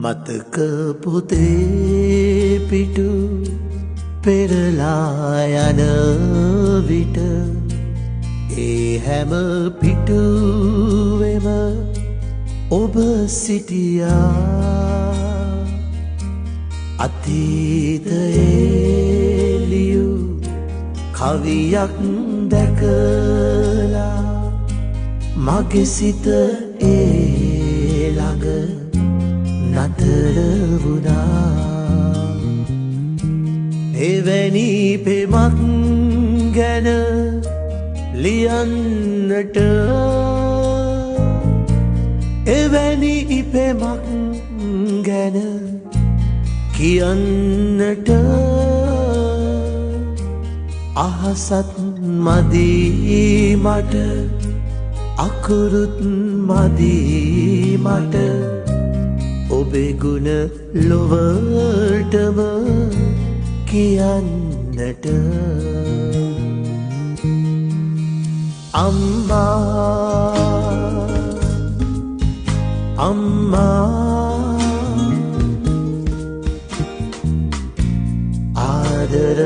මතක පුතේ පිටු පෙරලා යන විට ඒ හැම පිටුවෙම ඔබ සිටියා අතීතයේ ලියු කවියක් දැකලා මගේ සිත ඒ ළඟ නතර වුණා එවැනි පෙමක් ගැන ලියන්නට එවැනි පෙමක් ගැන කියන්නට අහසත් මදි මට අකුරුත් මදි මට ඔබේ ගුණ ලොවටම කියන්නට අම්මා ආදර